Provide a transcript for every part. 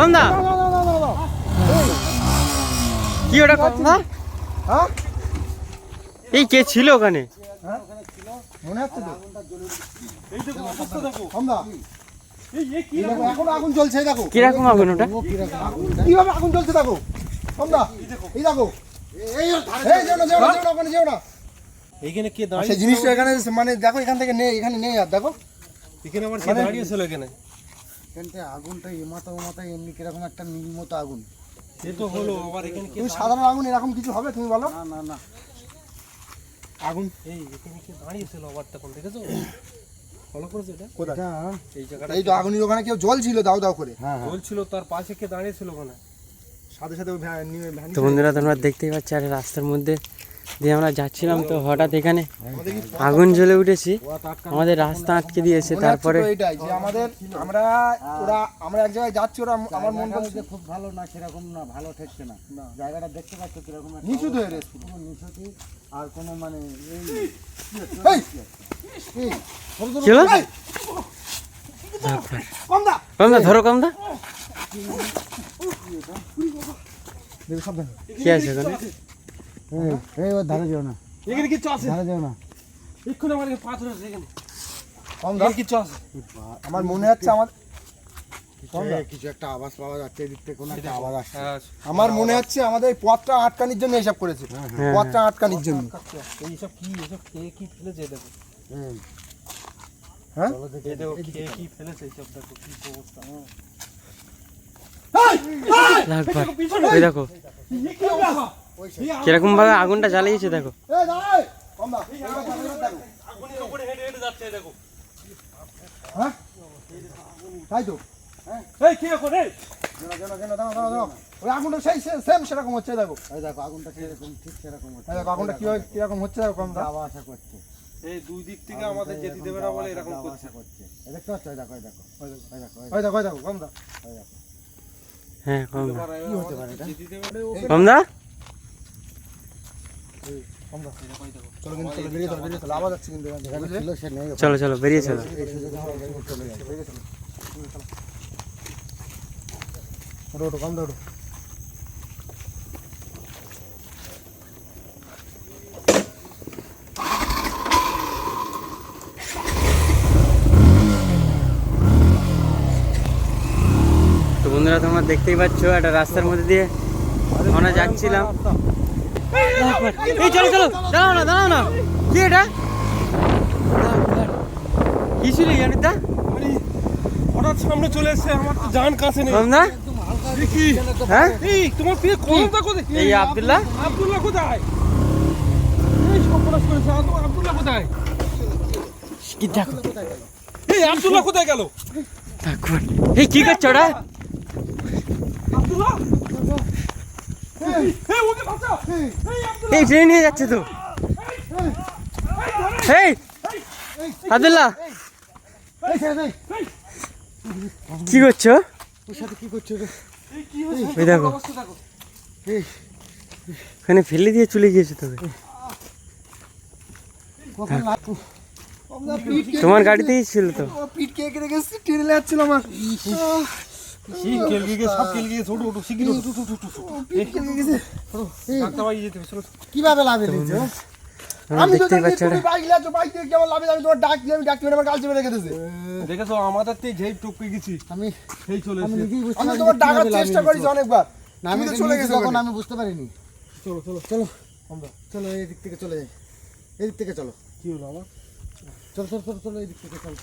কমদা কি ওটা কমদা? হ্যাঁ এই কে ছিল ওখানে? মনে হচ্ছে তো এই দেখো অবস্থা দেখো কমদা এই দেখো এখন আগুন জ্বলছে দেখো কিরকম আগুন ওটা? কিভাবে আগুন জ্বলছে দেখো কমদা এই দেখো এই যেও না ওখানে যেও না। এইখানে কে দাঁড়িয়ে সেই জিনিসটা এখানে মানে দেখো এখান থেকে নেই, এখানে নেই আর দেখো এখানে আবার কে দাঁড়িয়েছিল এখানে? এখানটা আগুনটা এমাথায় এমনি কিরকম একটা নীল মতো আগুন। সে তো হলো আবার এখানে কে তুমি সাধারণ আগুন এরকম কিছু হবে তুমি বলো? না না না আগুন এই এখানে কে দাঁড়িয়েছিল আবার তখন দেখেছো? ফলো করেছো এটা? কোথায়? এই জায়গাটা এই তো আগুনের ওখানে কেউ জল ছিল দাও দাও করে হ্যাঁ বলছিল তার পাশে কে দাঁড়িয়েছিল ওখানে? সাথে সাথে তো বন্ধুরা তোমরা দেখতেই পাচ্ছ আর রাস্তার মধ্যে দিয়ে আমরা যাচ্ছিলাম, তো হঠাৎ এখানে আগুন জ্বলে উঠেছি, আমাদের রাস্তা আটকে দিয়েছে। তারপরে এইটাই যে আমাদের আমরা এক জায়গায় যাচ্ছি, ওরা আমার মন বলছে খুব ভালো না, সেরকম না, ভালো ঠেকছে না। জায়গাটা দেখতে পাচ্ছ কিরকম নিচু ধরে রয়েছে নিচুতি আর কোনো মানে কি হলো? কমদা কমদা ধরো কমদা, কি আছে ওখানে? এই ওর ধারে যেও না, এখানে কিছু আছে? ধারে যেও না। এক্ষুনি আমার এখানে পাথর আছে এখানে। কমদা কিছু আছে? আমার মনে হচ্ছে কিছু একটা আওয়াজ পাওয়া যাচ্ছে, এদিক থেকে কোনো একটা আওয়াজ আসছে। আমার মনে হচ্ছে আমাদের এই পথটা আটকানির জন্য এসব করেছে, পথটা আটকানির জন্য। এইসব কি এসব কে কি ফেলেছে দেখো। হ্যাঁ এই দেখো কে কি ফেলেছে এইসব দেখো কি অবস্থা। ওই দেখো কিরকম ভাবে আগুনটা জ্বালিয়েছে দেখো। কমদা আগুনের উপরে হেঁটে হেঁটে যাচ্ছে দেখো। হ্যাঁ তাই তো এই কি এখন এই? দাও ওই আগুনটা সেই সেম সেরকম হচ্ছে দেখো। এই দেখো আগুনটা কিরকম, ঠিক সেরকম হচ্ছে। এই দেখো আগুনটা কিরকম হচ্ছে দেখো কমদা। যাওয়া আসা করছে, এই দুই দিক থেকে আমাদের যেতে দেবে না বলে এরকম যাওয়া করছে। আসা করছে। এই দেখতে পাচ্ছ? এই দেখো এই দেখো এই দেখো ওই দেখো কমদা হ্যাঁ কমদা, কি হতে পারে এটা? যেতে দেবে না। কমদা চলো কিন্তু চলো বেরিয়ে চলো আওয়াজ যাচ্ছে কিন্তু যেখানে ছিল সে নেই। চলো চলো বেরিয়ে চলো। এই সুযোগে আমরা বেরিয়ে চলে যাই। ওটো কমদা ওটো। তো বন্ধুরা তোমরা দেখতেই পাচ্ছ একটা রাস্তার মধ্যে দিয়ে আমরা যাচ্ছিলাম। এই চলো চলো, দাঁড়াও না, কি এটা? কি ছিল জানিদা? হঠাৎ সামনে চলে এসেছে, আমার তো জান কাছে নেই। কমদা কি? হ্যাঁ এই তোমার প্রিয় কমদা কোথায়? এই আব্দুল্লাহ আব্দুল্লাহ কোথায়? এই সর্বনাশ করেছে, আব্দুল্লাহ কোথায়? কি দেখো এই আব্দুল্লাহ কোথায় গেল? এই কি করছো ওরা? আব্দুল্লাহ এই ওকে বাঁচাও। এই আব্দুল্লাহ এই ট্রেন নিয়ে যাচ্ছে তো। এই আব্দুল্লাহ কি করছো? ওর সাথে কি করছো রে? এই কি হয়েছে? ওই দেখো অবস্থা দেখো। ওখানে ফেলে দিয়ে চলে গিয়েছে তবে। তোমার গাড়িতেই ছিল তো। পিট কে কেটে গেছে, টেনে যাচ্ছিল আমার। এই কেলগি গে সব কেলগি গে ছোট ছোট শিগগির পিট কেটে গেছে। ডাক্তার বাড়ি যেতে হবে, চলো। কিভাবে লাভে দিয়েছো? তোমরা আমি তো দেখতেই জানি পাচ্ছ তুমি বাইক লাছো, বাইক থেকে কেমন লাভে আমি তোমার ডাক দিয়ে আমি ডাক মেরে আমার গাল চেপে রেখে দিয়েছে। দেখেছো আমাদের তো যেই টপকে গেছি আমি সেই চলে আমি এসেছে। নিজেই বুঝতে আমি পারিনি তোমার ডাকার কিভাবে লাভে চেষ্টা করেছি দিয়েছো। অনেকবার, না, আমি তুমি তো তো চলে চলে গেছো তখন ওখানে। আমি বুঝতে পারিনি। চলো চলো চলো চলো এই দিক থেকে চলে যাই, এই দিক থেকে চলো। কি হলো আমার? চলো চলো চলো চলো এই দিক থেকে চলো।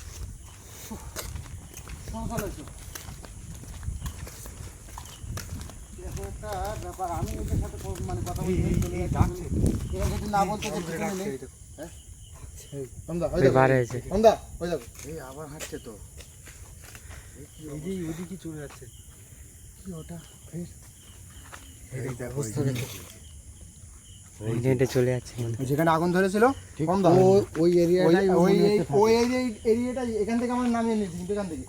একটা ব্যাপার, আমি এদের সাথে মানে কথা বলতে চলে যাচ্ছি। এরা যদি না বলতে যে পিছনে নেই। কমদা ওই ওই দেখো, বার হয়েছে। কমদা ওই দেখো। এই আবার হাঁটছে তো। এই যে ওদিকে চলে যাচ্ছে। কি ওটা ফের অবস্থা দেখো। ওই ট্রেনটা চলে যাচ্ছে। যেখানে আগুন ধরেছিল কমদা ওই এরিয়াটাই এরিয়াটা এখান থেকে আমরা নামিয়ে নিয়েছি, কিন্তু এখান থেকে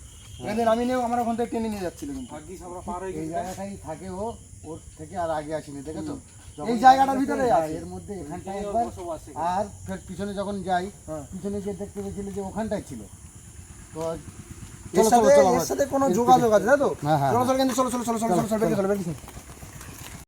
নামিয়ে নিয়ে আমরা ওখান থেকে টেনে নিয়ে যাচ্ছিল কিন্তু। ভাগ্যিস আমরা পার হয়ে এই গেছি। জায়গাটাই থাকে ও, ওর থেকে আর আগে আসেনি, দেখেছো? এই জায়গাটার ভিতরে আছে। এর মধ্যে এখানটায় একবার, বসবাস। আর ফের পিছনে যখন যাই, হ্যাঁ। পিছনে গিয়ে দেখতে পেয়েছিল যে ওখানটায় ছিল। তো চলো, চলো, চলো, এর সাথে কোনো যোগাযোগ আছে তাই তো হ্যাঁ, হ্যাঁ, চলো চলো কিন্তু চলো চলো চলো চলো চলো চলো বেরিয়ে চলো বেরিয়ে চলো